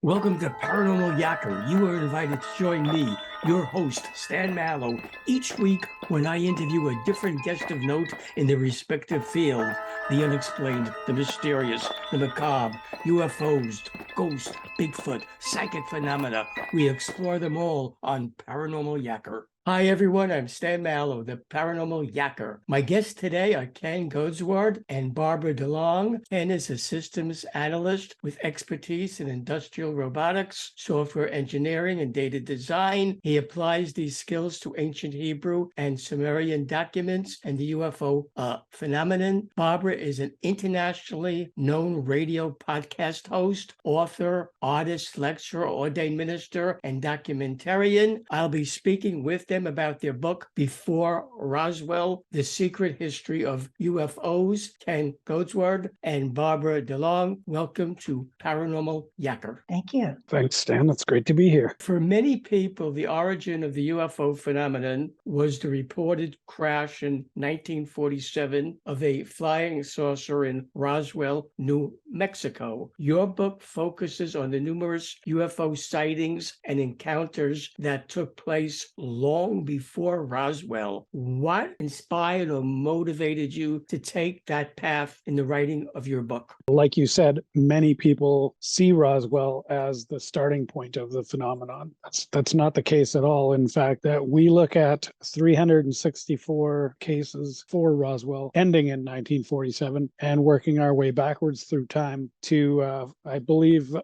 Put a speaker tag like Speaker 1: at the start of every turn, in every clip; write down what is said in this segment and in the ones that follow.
Speaker 1: Welcome to Paranormal Yacker. You are invited to join me, your host, Stan Mallow, each week when I interview a different guest of note in their respective field. The unexplained, the mysterious, the macabre, UFOs, ghosts, Bigfoot, psychic phenomena. We explore them all on Paranormal Yacker. Hi, everyone. I'm Stan Mallow, the Paranormal Yacker. My guests today are Ken Goudsward and Barbara DeLong. Ken is a systems analyst with expertise in industrial robotics, software engineering, and data design. He applies these skills to ancient Hebrew and Sumerian documents and the UFO phenomenon. Barbara is an internationally known radio podcast host, author, artist, lecturer, ordained minister, and documentarian. I'll be speaking with them about their book, Before Roswell, The Secret History of UFOs. Ken Goudsward and Barbara DeLong, welcome to Paranormal Yacker.
Speaker 2: Thank you.
Speaker 3: Thanks, Stan. It's great to be here.
Speaker 1: For many people, the origin of the UFO phenomenon was the reported crash in 1947 of a flying saucer in Roswell, New Mexico. Your book focuses on the numerous UFO sightings and encounters that took place long before Roswell. What inspired or motivated you to take that path in the writing of your book?
Speaker 3: Like you said, many people see Roswell as the starting point of the phenomenon. That's not the case at all. In fact, that we look at 364 cases for Roswell ending in 1947 and working our way backwards through time to, I believe,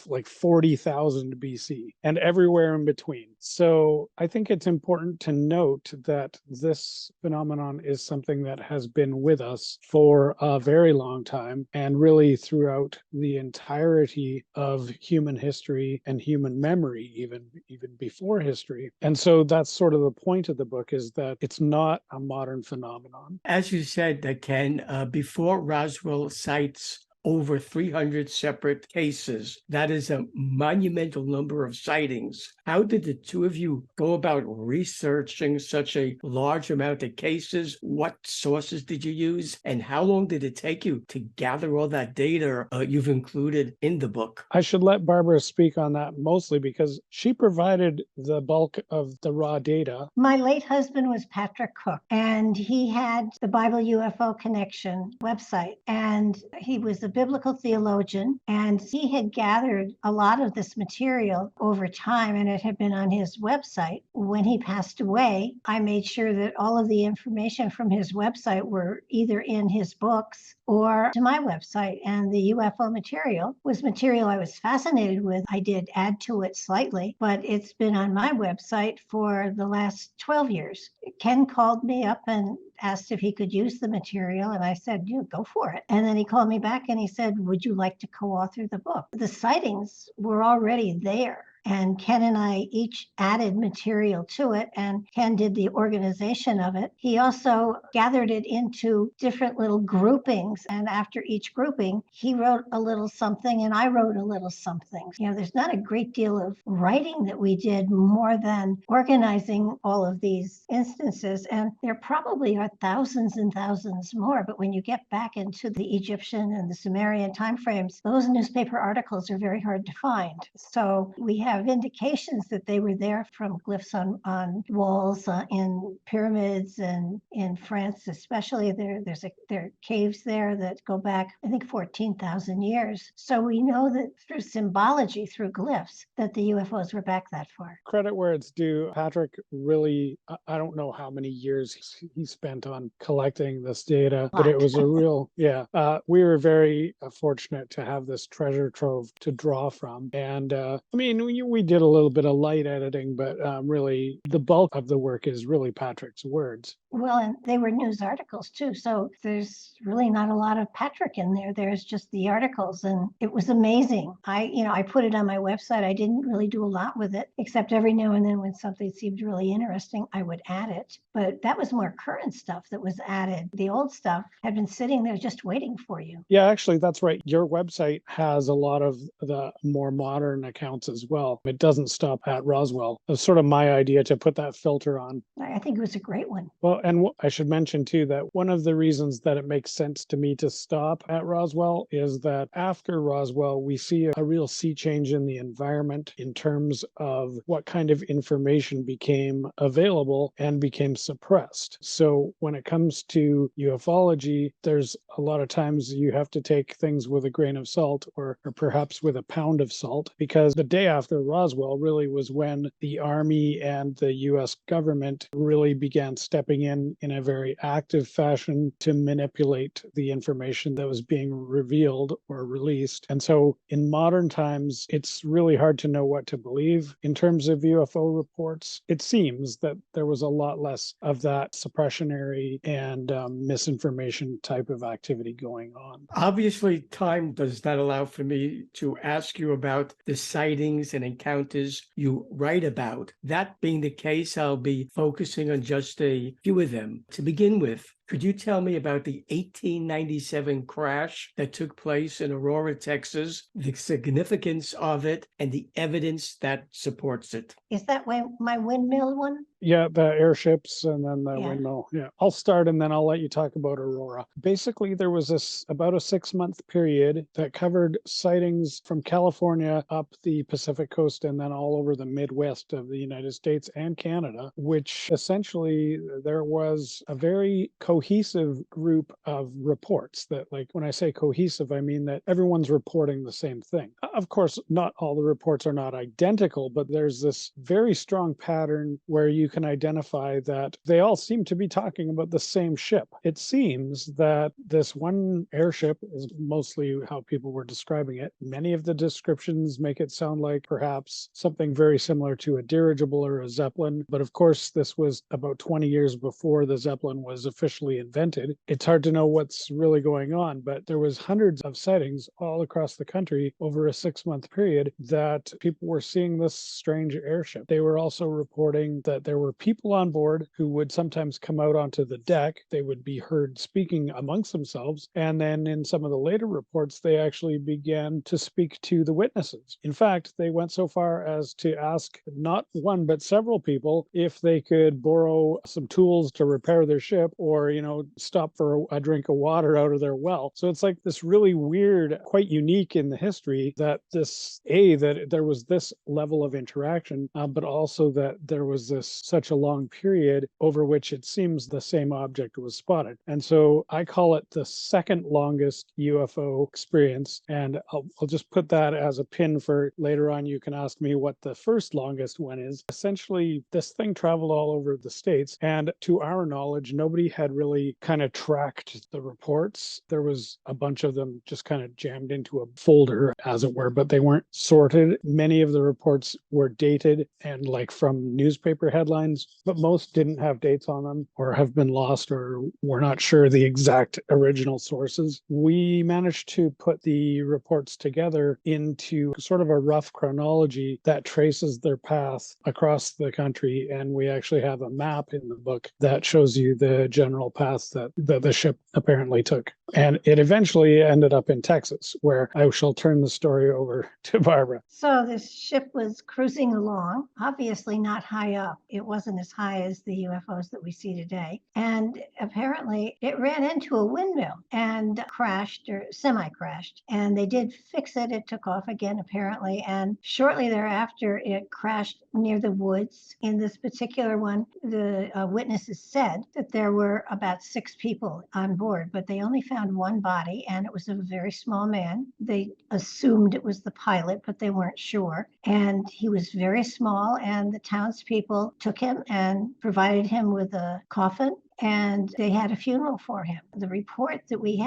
Speaker 3: like 40,000 BC and everywhere in between. So I think it's important to note that this phenomenon is something that has been with us for a very long time and really throughout the entirety of human history and human memory, even before history. And so that's sort of the point of the book, is that it's not a modern phenomenon.
Speaker 1: As you said, Ken, before Roswell cites over 300 separate cases. That is a monumental number of sightings. How did the two of you go about researching such a large amount of cases? What sources did you use? And how long did it take you to gather all that data you've included in the book?
Speaker 3: I should let Barbara speak on that mostly because she provided the bulk of the raw data.
Speaker 2: My late husband was Patrick Cook, and he had the Bible UFO Connection website, and he was a biblical theologian, and he had gathered a lot of this material over time, and it had been on his website. When he passed away, I made sure that all of the information from his website were either in his books or to my website, and the UFO material was material I was fascinated with. I did add to it slightly, but it's been on my website for the last 12 years. Ken called me up and asked if he could use the material, and I said, go for it. And then he called me back and he said, would you like to co-author the book? The sightings were already there, and Ken and I each added material to it, and Ken did the organization of it. He also gathered it into different little groupings, and after each grouping, he wrote a little something and I wrote a little something. There's not a great deal of writing that we did more than organizing all of these instances, and there probably are thousands and thousands more, but when you get back into the Egyptian and the Sumerian timeframes, those newspaper articles are very hard to find. So we have indications that they were there from glyphs on walls in pyramids and in France, especially. There are caves there that go back, I think, 14,000 years. So we know that through symbology, through glyphs, that the UFOs were back that far.
Speaker 3: Credit where it's due. Patrick really, I don't know how many years he spent on collecting this data, but it was a real, we were very fortunate to have this treasure trove to draw from. And we did a little bit of light editing, but really the bulk of the work is really Patrick's words.
Speaker 2: Well, and they were news articles too. So there's really not a lot of Patrick in there. There's just the articles, and it was amazing. I put it on my website. I didn't really do a lot with it, except every now and then when something seemed really interesting, I would add it. But that was more current stuff that was added. The old stuff had been sitting there just waiting for you.
Speaker 3: Yeah, actually, that's right. Your website has a lot of the more modern accounts as well. well. It doesn't stop at Roswell. It's sort of my idea to put that filter on.
Speaker 2: I think it was a great one.
Speaker 3: Well, and I should mention too that one of the reasons that it makes sense to me to stop at Roswell is that after Roswell, we see a real sea change in the environment in terms of what kind of information became available and became suppressed. So when it comes to ufology, there's a lot of times you have to take things with a grain of salt or perhaps with a pound of salt, because the day after Roswell really was when the Army and the US government really began stepping in a very active fashion to manipulate the information that was being revealed or released. And so in modern times, it's really hard to know what to believe in terms of UFO reports. It seems that there was a lot less of that suppressionary and misinformation type of activity going on.
Speaker 1: Obviously, time does not allow for me to ask you about the sightings and encounters you write about. That being the case, I'll be focusing on just a few of them. To begin with, could you tell me about the 1897 crash that took place in Aurora, Texas, the significance of it, and the evidence that supports it?
Speaker 2: Is that my windmill one?
Speaker 3: Yeah, the airships and then the
Speaker 2: Yeah.
Speaker 3: windmill. Yeah, I'll start and then I'll let you talk about Aurora. Basically, there was about a 6-month period that covered sightings from California up the Pacific coast and then all over the Midwest of the United States and Canada, which essentially there was a very cohesive group of reports that, like, when I say cohesive, I mean that everyone's reporting the same thing. Of course, not all the reports are not identical, but there's this very strong pattern where you can identify that they all seem to be talking about the same ship. It seems that this one airship is mostly how people were describing it. Many of the descriptions make it sound like perhaps something very similar to a dirigible or a Zeppelin. But of course, this was about 20 years before the Zeppelin was officially invented. It's hard to know what's really going on, but there was hundreds of sightings all across the country over a 6-month period that people were seeing this strange airship. They were also reporting that there were people on board who would sometimes come out onto the deck. They would be heard speaking amongst themselves. And then in some of the later reports, they actually began to speak to the witnesses. In fact, they went so far as to ask not one, but several people if they could borrow some tools to repair their ship or, stop for a drink of water out of their well. So it's like this really weird, quite unique in the history that that there was this level of interaction, but also that there was such a long period over which it seems the same object was spotted. And so I call it the second longest UFO experience. And I'll just put that as a pin for later on. You can ask me what the first longest one is. Essentially, this thing traveled all over the States. And to our knowledge, nobody had really kind of tracked the reports. There was a bunch of them just kind of jammed into a folder, as it were, but they weren't sorted. Many of the reports were dated and like from newspaper headlines, but most didn't have dates on them or have been lost or we're not sure the exact original sources. We managed to put the reports together into sort of a rough chronology that traces their path across the country. And we actually have a map in the book that shows you the general path that the ship apparently took. And it eventually ended up in Texas, where I shall turn the story over to Barbara.
Speaker 2: So this ship was cruising along, obviously not high up. It wasn't as high as the UFOs that we see today. And apparently it ran into a windmill and crashed or semi-crashed. And they did fix it. It took off again, apparently. And shortly thereafter, it crashed near the woods. In this particular one, the witnesses said that there were about 6 people on board, but they only found one body, and it was a very small man. They assumed it was the pilot, but they weren't sure. And he was very small, and the townspeople took him and provided him with a coffin, and they had a funeral for him. The report that we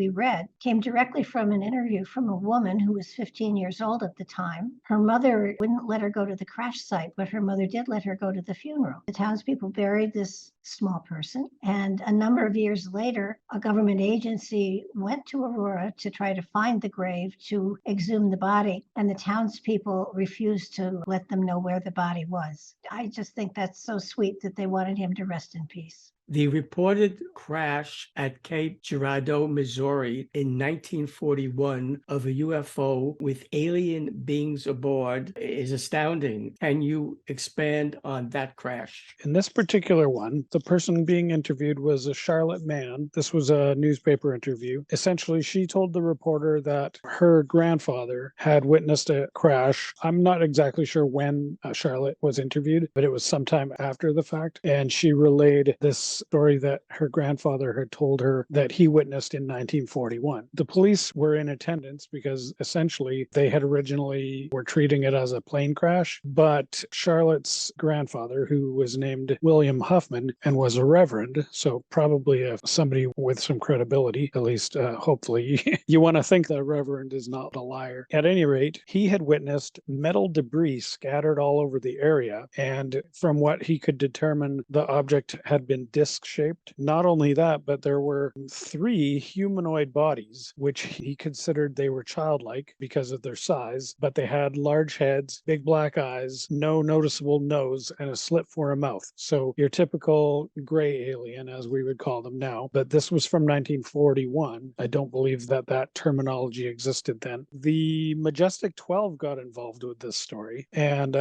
Speaker 2: read, came directly from an interview from a woman who was 15 years old at the time. Her mother wouldn't let her go to the crash site, but her mother did let her go to the funeral. The townspeople buried this small person, and a number of years later, a government agency went to Aurora to try to find the grave to exhume the body, and the townspeople refused to let them know where the body was. I just think that's so sweet that they wanted him to rest in peace.
Speaker 1: The reported crash at Cape Girardeau, Missouri in 1941 of a UFO with alien beings aboard is astounding. Can you expand on that crash?
Speaker 3: In this particular one, the person being interviewed was a Charlotte Mann. This was a newspaper interview. Essentially, she told the reporter that her grandfather had witnessed a crash. I'm not exactly sure when Charlotte was interviewed, but it was sometime after the fact. And she relayed this story that her grandfather had told her that he witnessed in 1941. The police were in attendance because essentially they had originally were treating it as a plane crash, but Charlotte's grandfather, who was named William Huffman and was a reverend, so probably somebody with some credibility, at least hopefully. You want to think the reverend is not a liar. At any rate, he had witnessed metal debris scattered all over the area, and from what he could determine, the object had been disc-shaped. Not only that, but there were 3 humanoid bodies, which he considered they were childlike because of their size, but they had large heads, big black eyes, no noticeable nose, and a slit for a mouth. So your typical gray alien, as we would call them now, but this was from 1941. I don't believe that that terminology existed then. The Majestic 12 got involved with this story, and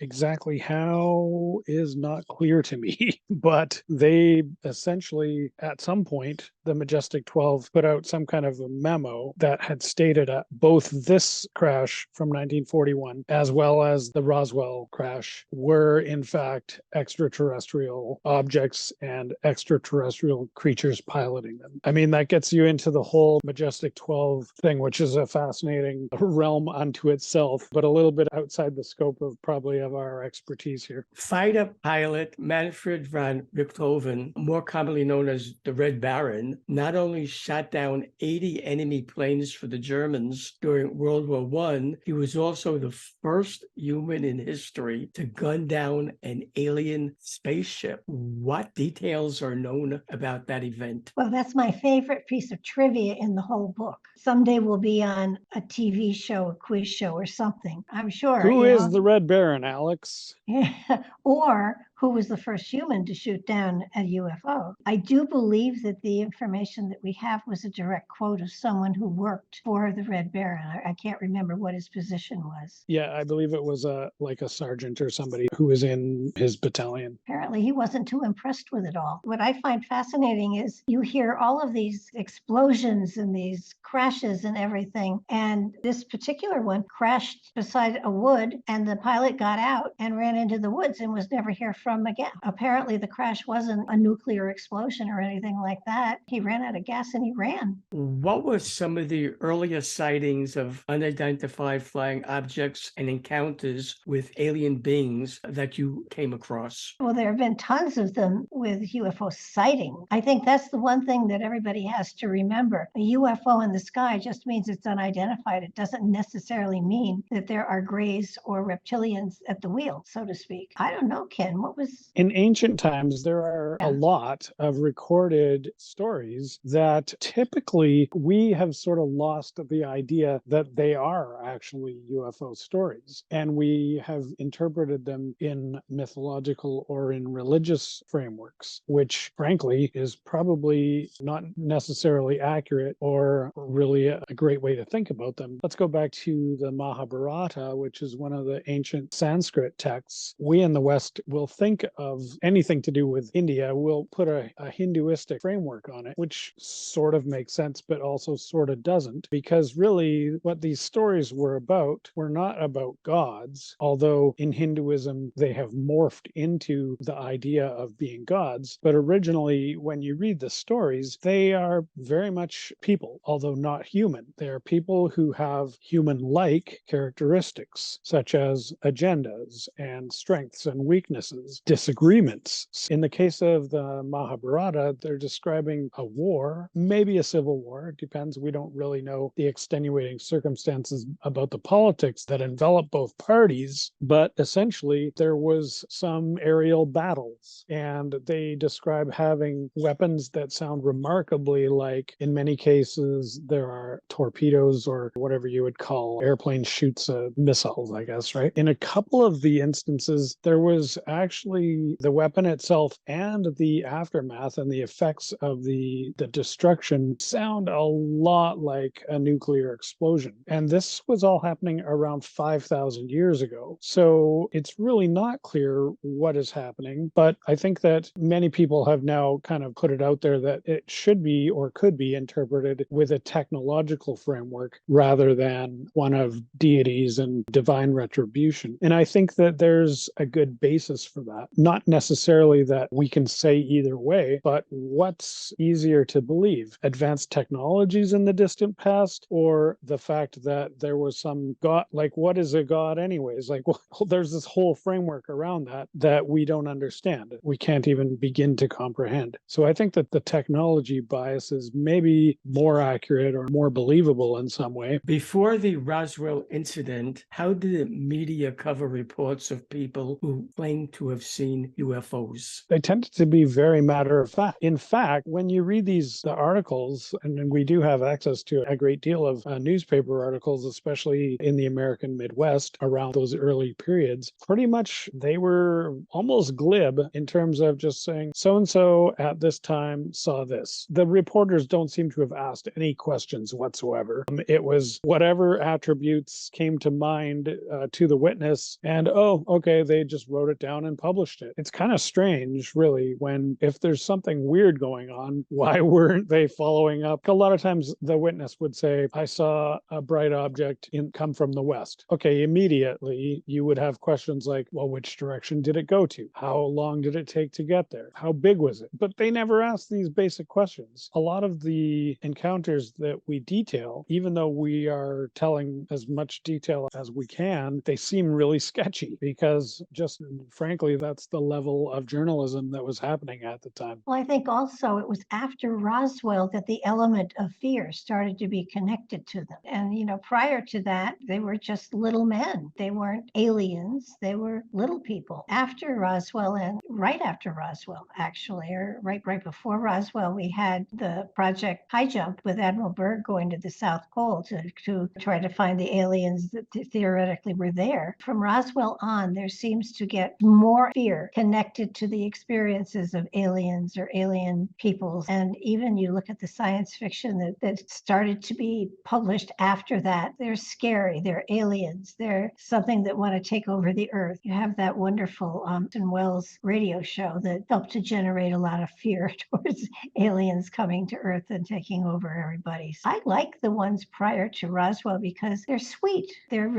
Speaker 3: exactly how is not clear to me, but they essentially, at some point, the Majestic 12 put out some kind of a memo that had stated both this crash from 1941 as well as the Roswell crash were in fact extraterrestrial objects and extraterrestrial creatures piloting them. I mean, that gets you into the whole Majestic 12 thing, which is a fascinating realm unto itself, but a little bit outside the scope of probably of our expertise here.
Speaker 1: Fighter pilot Manfred von Richthofen, more commonly known as the Red Baron, not only shot down 80 enemy planes for the Germans during World War I, he was also the first human in history to gun down an alien spaceship. What details are known about that event?
Speaker 2: Well, that's my favorite piece of trivia in the whole book. Someday we'll be on a TV show, a quiz show or something, I'm sure.
Speaker 3: Who is the Red Baron, Alex?
Speaker 2: Or who was the first human to shoot down a UFO. I do believe that the information that we have was a direct quote of someone who worked for the Red Baron. I can't remember what his position was.
Speaker 3: Yeah, I believe it was like a sergeant or somebody who was in his battalion.
Speaker 2: Apparently he wasn't too impressed with it all. What I find fascinating is you hear all of these explosions and these crashes and everything, and this particular one crashed beside a wood, and the pilot got out and ran into the woods and was never heard from again. Apparently the crash wasn't a nuclear explosion or anything like that. He ran out of gas and he ran.
Speaker 1: What were some of the earliest sightings of unidentified flying objects and encounters with alien beings that you came across?
Speaker 2: Well, there have been tons of them with UFO sighting. I think that's the one thing that everybody has to remember. A UFO in the sky just means it's unidentified. It doesn't necessarily mean that there are grays or reptilians at the wheel, so to speak. I don't know, Ken, what was...
Speaker 3: In ancient times, there are a lot of recorded stories that typically we have sort of lost the idea that they are actually UFO stories. And we have interpreted them in mythological or in religious frameworks, which frankly is probably not necessarily accurate or really a great way to think about them. Let's go back to the Mahabharata, which is one of the ancient Sanskrit texts. We in the West will think of anything to do with India, we'll put a Hinduistic framework on it, which sort of makes sense, but also sort of doesn't, because really what these stories were not about gods, although in Hinduism they have morphed into the idea of being gods. But originally, when you read the stories, they are very much people, although not human. They are people who have human-like characteristics, such as agendas and strengths and weaknesses, disagreements. In the case of the Mahabharata, they're describing a war, maybe a civil war, it depends. We don't really know the extenuating circumstances about the politics that envelop both parties, but essentially there was some aerial battles, and they describe having weapons that sound remarkably like, in many cases, there are torpedoes or whatever you would call airplane shoots missiles, I guess, right? In a couple of the instances, there was actually actually the weapon itself and the aftermath and the effects of the destruction sound a lot like a nuclear explosion. And this was all happening around 5,000 years ago. So it's really not clear what is happening. But I think that many people have now kind of put it out there that it should be or could be interpreted with a technological framework rather than one of deities and divine retribution. And I think that there's a good basis for that. Not necessarily that we can say either way, but what's easier to believe? Advanced technologies in the distant past, or the fact that there was some God? Like, what is a God anyways? Like, well, there's this whole framework around that we don't understand. We can't even begin to comprehend. So I think that the technology bias is maybe more accurate or more believable in some way.
Speaker 1: Before the Roswell incident, how did the media cover reports of people who claimed to have seen UFOs?
Speaker 3: They tended to be very matter of fact. In fact, when you read the articles, and we do have access to a great deal of newspaper articles, especially in the American Midwest around those early periods, pretty much they were almost glib in terms of just saying, so-and-so at this time saw this. The reporters don't seem to have asked any questions whatsoever. It was whatever attributes came to mind to the witness, and okay, they just wrote it down and published it. It's kind of strange, really, when if there's something weird going on, why weren't they following up? A lot of times the witness would say, I saw a bright object come from the west. Okay, immediately you would have questions like, well, which direction did it go to? How long did it take to get there? How big was it? But they never asked these basic questions. A lot of the encounters that we detail, even though we are telling as much detail as we can, they seem really sketchy because just frankly, that's the level of journalism that was happening at the time.
Speaker 2: Well, I think also it was after Roswell that the element of fear started to be connected to them. And, prior to that, they were just little men. They weren't aliens. They were little people. After Roswell and right after Roswell, actually, or right before Roswell, we had the Project High Jump with Admiral Byrd going to the South Pole to try to find the aliens that theoretically were there. From Roswell on, there seems to get more fear connected to the experiences of aliens or alien peoples. And even you look at the science fiction that started to be published after that, they're scary, they're aliens, they're something that want to take over the earth. You have that wonderful Orson Welles radio show that helped to generate a lot of fear towards aliens coming to earth and taking over everybody. So I like the ones prior to Roswell because they're sweet. They're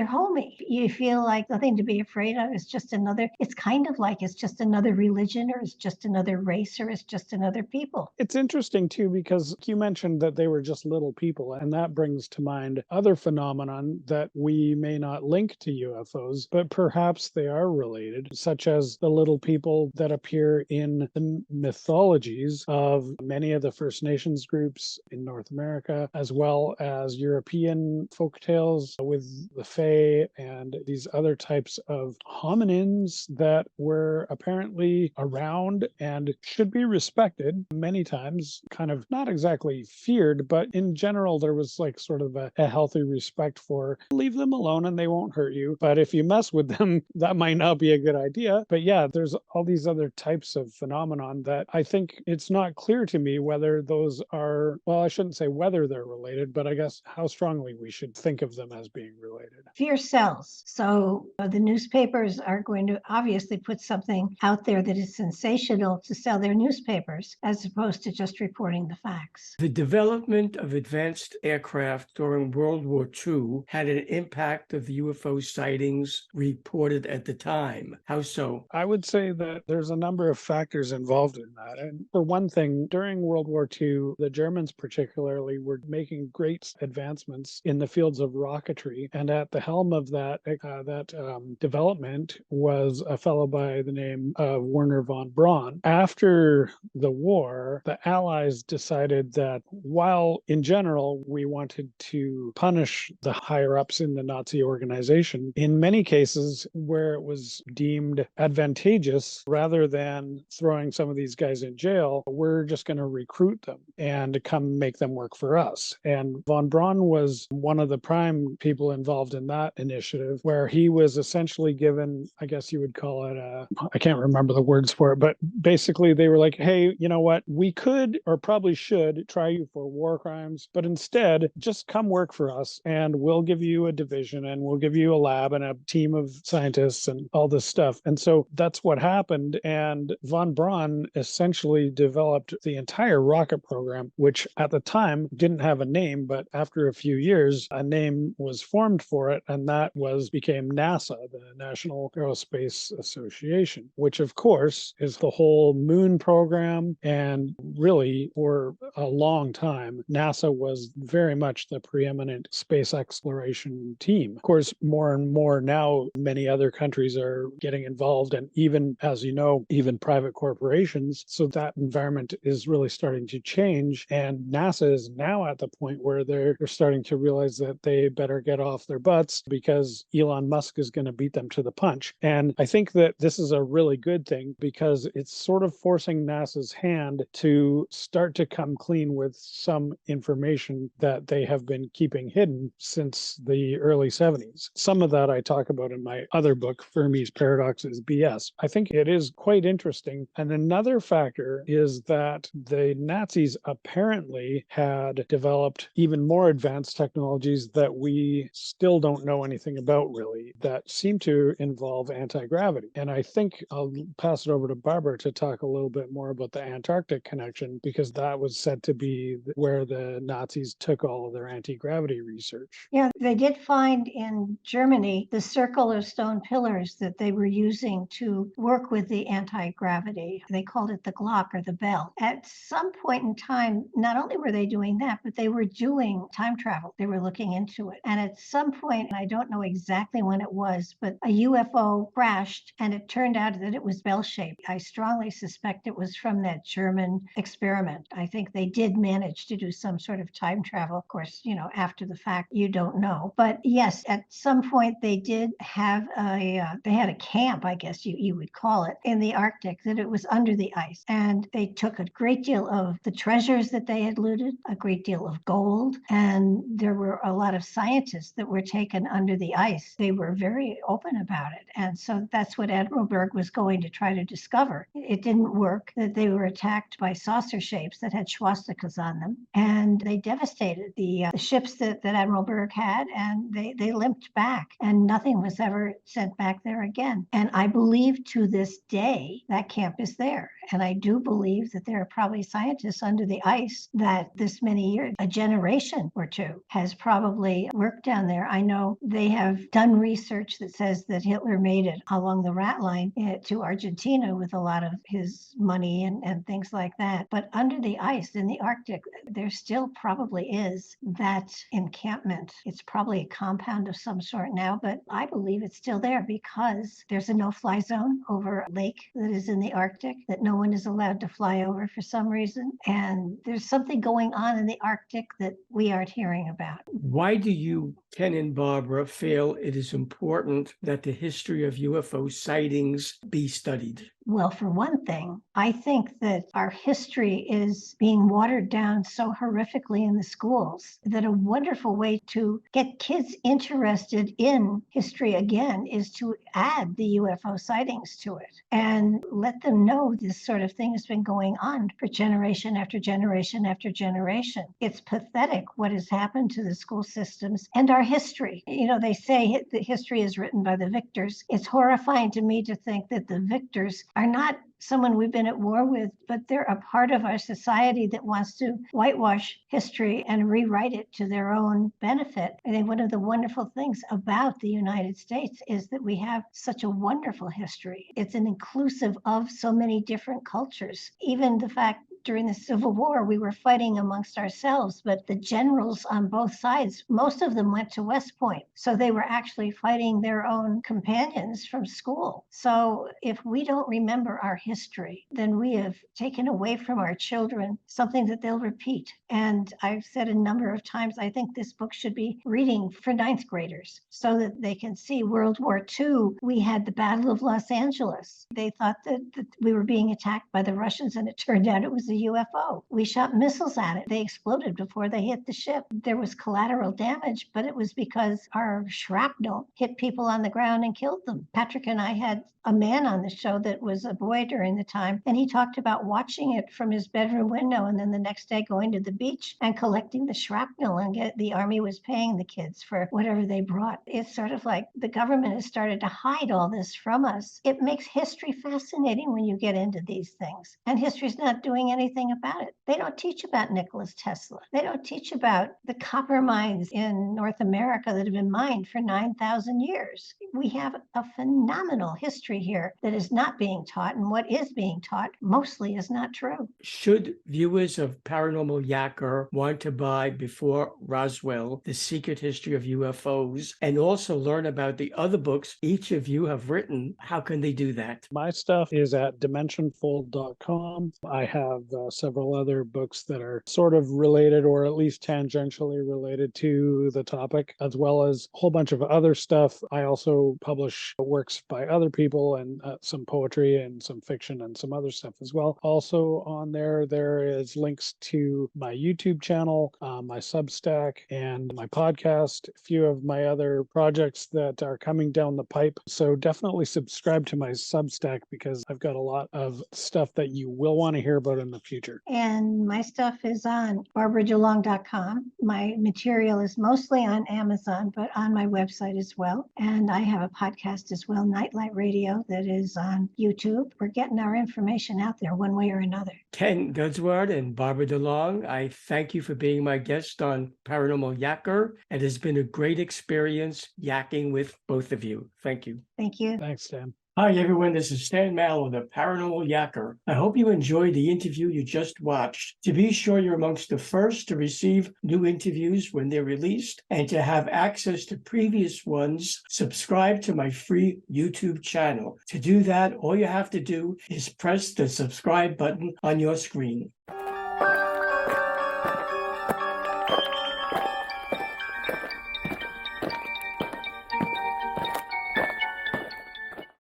Speaker 2: homey. You feel like nothing to be afraid of. It's just it's kind of like it's just another religion, or it's just another race, or it's just another people.
Speaker 3: It's interesting too, because you mentioned that they were just little people, and that brings to mind other phenomenon that we may not link to UFOs, but perhaps they are related, such as the little people that appear in the mythologies of many of the First Nations groups in North America, as well as European folktales with the Fae and these other types of hominins that were apparently around and should be respected, many times kind of not exactly feared, but in general there was like sort of a healthy respect for leave them alone and they won't hurt you, but if you mess with them that might not be a good idea. But yeah, there's all these other types of phenomenon that I think it's not clear to me whether those are, well, I shouldn't say whether they're related, but I guess how strongly we should think of them as being related.
Speaker 2: Fear sells. So the newspapers are going to obviously put something out there that is sensational to sell their newspapers, as opposed to just reporting the facts.
Speaker 1: The development of advanced aircraft during World War II had an impact of UFO sightings reported at the time. How so?
Speaker 3: I would say that there's a number of factors involved in that. And for one thing, during World War II, the Germans particularly were making great advancements in the fields of rocketry. And at the helm of that development was a fellow by the name of Wernher von Braun. After the war, the Allies decided that while in general we wanted to punish the higher ups in the Nazi organization, in many cases where it was deemed advantageous, rather than throwing some of these guys in jail, we're just going to recruit them and come make them work for us. And von Braun was one of the prime people involved in that initiative, where he was essentially given, I guess you would would call it, I can't remember the words for it, but basically they were like, hey, you know what? We could or probably should try you for war crimes, but instead just come work for us and we'll give you a division and we'll give you a lab and a team of scientists and all this stuff. And so that's what happened. And von Braun essentially developed the entire rocket program, which at the time didn't have a name, but after a few years, a name was formed for it, and that became NASA, the National Aerospace Association, which of course is the whole moon program. And really, for a long time, NASA was very much the preeminent space exploration team. Of course, more and more now, many other countries are getting involved, and even, as you know, even private corporations. So that environment is really starting to change. And NASA is now at the point where they're starting to realize that they better get off their butts because Elon Musk is going to beat them to the punch. And I think that this is a really good thing because it's sort of forcing NASA's hand to start to come clean with some information that they have been keeping hidden since the early 70s. Some of that I talk about in my other book, Fermi's Paradox is BS. I think it is quite interesting. And another factor is that the Nazis apparently had developed even more advanced technologies that we still don't know anything about, really, that seem to involve anti-gravity. And I think I'll pass it over to Barbara to talk a little bit more about the Antarctic connection, because that was said to be where the Nazis took all of their anti-gravity research.
Speaker 2: Yeah, they did find in Germany the circle of stone pillars that they were using to work with the anti-gravity. They called it the Glock or the bell. At some point in time, not only were they doing that, but they were doing time travel. They were looking into it. And at some point, and I don't know exactly when it was, but a UFO crashed and it turned out that it was bell-shaped. I strongly suspect it was from that German experiment. I think they did manage to do some sort of time travel. Of course, after the fact, you don't know. But yes, at some point they did have they had a camp, I guess you would call it, in the Arctic, that it was under the ice. And they took a great deal of the treasures that they had looted, a great deal of gold, and there were a lot of scientists that were taken under the ice. They were very open about it. And so that's what Admiral Byrd was going to try to discover. It didn't work, that they were attacked by saucer shapes that had swastikas on them, and they devastated the ships that Admiral Byrd had, and they limped back, and nothing was ever sent back there again. And I believe to this day that camp is there. And I do believe that there are probably scientists under the ice that this many years, a generation or two, has probably worked down there. I know they have done research that says that Hitler made it along the rat line to Argentina with a lot of his money and things like that. But under the ice in the Arctic, there still probably is that encampment. It's probably a compound of some sort now, but I believe it's still there because there's a no-fly zone over a lake that is in the Arctic that no one is allowed to fly over for some reason. And there's something going on in the Arctic that we aren't hearing about.
Speaker 1: Why do you, Ken and Barbara, feel it is important that the history of UFO sightings be studied?
Speaker 2: Well, for one thing, I think that our history is being watered down so horrifically in the schools that a wonderful way to get kids interested in history again is to add the UFO sightings to it and let them know this sort of thing has been going on for generation after generation after generation. It's pathetic what has happened to the school systems and our history. They say that history is written by the victors. It's horrifying to me to think that the victors are not someone we've been at war with, but they're a part of our society that wants to whitewash history and rewrite it to their own benefit. I think one of the wonderful things about the United States is that we have such a wonderful history. It's an inclusive of so many different cultures. Even the fact during the Civil War, we were fighting amongst ourselves, but the generals on both sides, most of them went to West Point. So they were actually fighting their own companions from school. So if we don't remember our history, then we have taken away from our children something that they'll repeat. And I've said a number of times, I think this book should be reading for ninth graders so that they can see World War II. We had the Battle of Los Angeles. They thought that we were being attacked by the Russians, and it turned out it was a UFO. We shot missiles at it. They exploded before they hit the ship. There was collateral damage, but it was because our shrapnel hit people on the ground and killed them. Patrick and I had a man on the show that was a boy during the time, and he talked about watching it from his bedroom window and then the next day going to the beach and collecting the shrapnel, and the Army was paying the kids for whatever they brought. It's sort of like the government has started to hide all this from us. It makes history fascinating when you get into these things, and history's not doing anything about it. They don't teach about Nikola Tesla. They don't teach about the copper mines in North America that have been mined for 9,000 years. We have a phenomenal history here that is not being taught, and what is being taught mostly is not true.
Speaker 1: Should viewers of Paranormal Yacker want to buy Before Roswell, The Secret History of UFOs, and also learn about the other books each of you have written, how can they do that?
Speaker 3: My stuff is at dimensionfold.com. I have several other books that are sort of related or at least tangentially related to the topic, as well as a whole bunch of other stuff. I also publish works by other people and some poetry and some fiction and some other stuff as well. Also on there is links to my YouTube channel, my Substack, and my podcast, a few of my other projects that are coming down the pipe. So definitely subscribe to my Substack because I've got a lot of stuff that you will want to hear about in the future.
Speaker 2: And my stuff is on barbaradelong.com. My material is mostly on Amazon, but on my website as well. And I have a podcast as well, Nightlight Radio, that is on YouTube. We're getting our information out there one way or another.
Speaker 1: Ken Goudsward and Barbara DeLong, I thank you for being my guest on Paranormal Yacker. It has been a great experience yakking with both of you. Thank you.
Speaker 2: Thank you.
Speaker 3: Thanks, Stan.
Speaker 1: Hi, everyone. This is Stan Mallow, the Paranormal Yacker. I hope you enjoyed the interview you just watched. To be sure you're amongst the first to receive new interviews when they're released and to have access to previous ones, subscribe to my free YouTube channel. To do that, all you have to do is press the subscribe button on your screen.